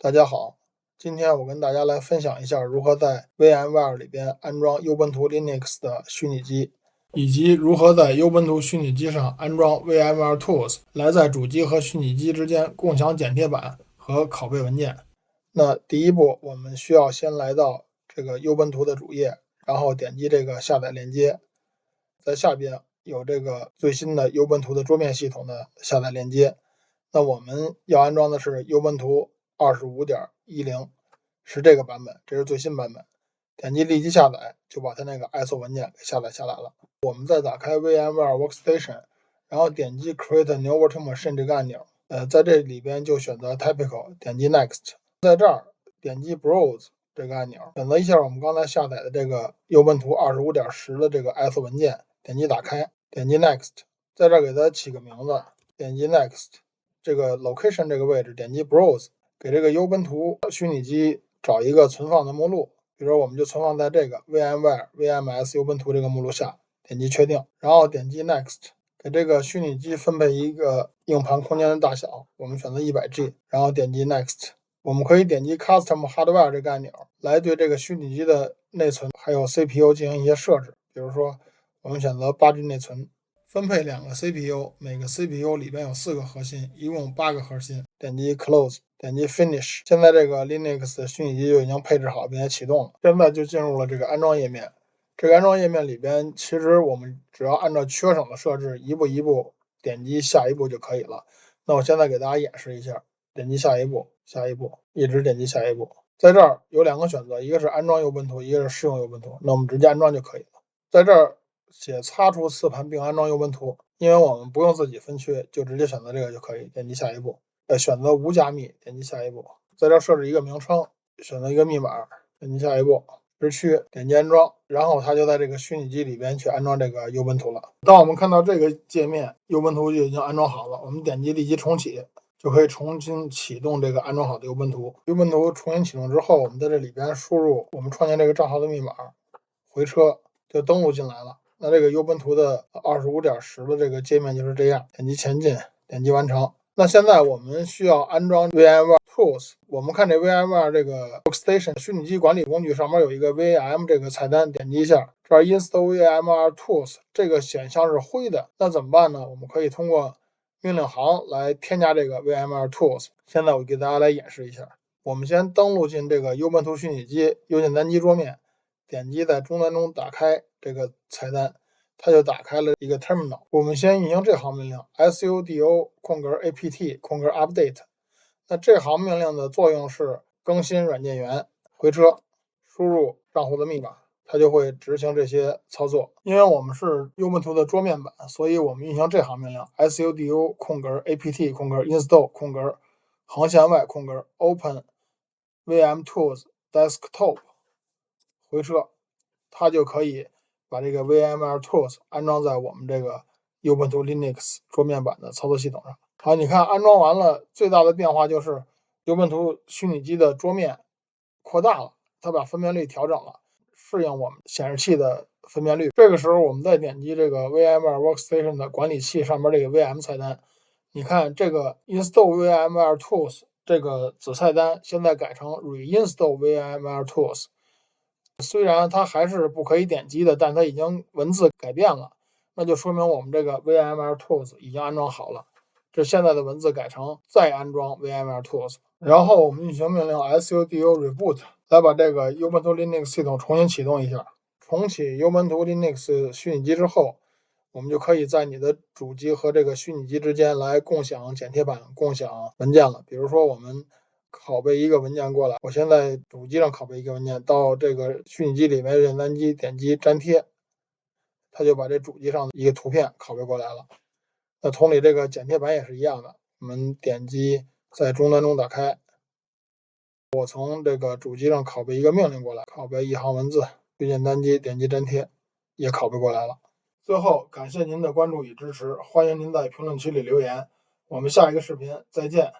大家好，今天我跟大家来分享一下如何在 VMware 里边安装 Ubuntu Linux 的虚拟机，以及如何在 Ubuntu 虚拟机上安装 VMware Tools，来在主机和虚拟机之间共享剪贴板和拷贝文件。那第一步，我们需要先来到这个 Ubuntu 的主页，然后点击这个下载链接，在下边有这个最新的 Ubuntu 的桌面系统的下载链接。那我们要安装的是 Ubuntu 25.10，是这个版本，这是最新版本。点击立即下载，就把它那个 ISO 文件给下载下来了。我们再打开 VMware Workstation， 然后点击 Create New Virtual Machine 这个按钮，在这里边就选择 Typical， 点击 Next， 在这儿点击 Browse 这个按钮，选择一下我们刚才下载的这个 Ubuntu 25.10的这个 ISO 文件，点击打开，点击 Next， 在这儿给它起个名字，点击 Next。这个 location 这个位置点击 browse， 给这个 Ubuntu 虚拟机找一个存放的目录，比如说我们就存放在这个 VMware VMS Ubuntu 这个目录下，点击确定，然后点击 next， 给这个虚拟机分配一个硬盘空间的大小，我们选择 100G， 然后点击 next。 我们可以点击 custom hardware 这个按钮，来对这个虚拟机的内存还有 CPU 进行一些设置，比如说我们选择 8G 内存，分配2个 CPU， 每个 CPU 里边有4个核心，一共8个核心。点击 Close， 点击 Finish。现在这个 Linux 虚拟机就已经配置好并且启动了。现在就进入了这个安装页面。这个安装页面里边，其实我们只要按照缺省的设置，一步一步点击下一步就可以了。那我现在给大家演示一下，点击下一步，下一步，一直点击下一步。在这儿有2个选择，一个是安装 Ubuntu， 一个是试用 Ubuntu， 那我们直接安装就可以了。在这儿写擦除磁盘并安装 Ubuntu， 因为我们不用自己分区，就直接选择这个就可以。点击下一步，选择无加密，点击下一步，在这设置一个名称，选择一个密码，点击下一步，时区，点击安装，然后它就在这个虚拟机里边去安装这个 Ubuntu 了。当我们看到这个界面 ，Ubuntu 就已经安装好了，我们点击立即重启，就可以重新启动这个安装好的 Ubuntu。Ubuntu 重新启动之后，我们在这里边输入我们创建这个账号的密码，回车就登录进来了。那这个 Ubuntu 的 25.10 的这个界面就是这样，点击前进，点击完成。那现在我们需要安装 VMware Tools， 我们看这 VMware 这个 Workstation 虚拟机管理工具上面有一个 VM 这个菜单，点击一下，这儿 Install VMware Tools 这个选项是灰的，那怎么办呢？我们可以通过命令行来添加这个 VMware Tools。现在我给大家来演示一下，我们先登录进这个 Ubuntu 虚拟机右键单击桌面，点击在终端中打开这个菜单，它就打开了一个 terminal。 我们先运行这行命令 sudo -apt-update。 那这行命令的作用是更新软件源，回车，输入账户的密码，它就会执行这些操作。因为我们是 Ubuntu 的桌面版，所以我们运行这行命令 sudo -apt-install航线外open VM Tools Desktop， 回车，它就可以把这个 VMware Tools 安装在我们这个 Ubuntu Linux 桌面版的操作系统上。好，你看安装完了，最大的变化就是 Ubuntu 虚拟机的桌面扩大了，它把分辨率调整了，适应我们显示器的分辨率。这个时候我们再点击这个 VMware Workstation 的管理器上面这个 VM 菜单，你看这个 Install VMware Tools 这个子菜单现在改成 Reinstall VMware Tools。虽然它还是不可以点击的，但它已经文字改变了，那就说明我们这个 VMware Tools 已经安装好了。这现在的文字改成再安装 VMware Tools， 然后我们运行命令 sudo reboot 来把这个 Ubuntu Linux 系统重新启动一下。重启 Ubuntu Linux 虚拟机之后，我们就可以在你的主机和这个虚拟机之间来共享剪贴板、共享文件了。比如说我们拷贝一个文件过来，我现在主机上拷贝一个文件到这个虚拟机里面，右键单击点击粘贴，它就把这主机上的一个图片拷贝过来了。那同理，这个剪贴板也是一样的，我们点击在终端中打开，我从这个主机上拷贝一个命令过来，拷贝一行文字，右键单击点击粘贴，也拷贝过来了。最后，感谢您的关注与支持，欢迎您在评论区里留言，我们下一个视频再见。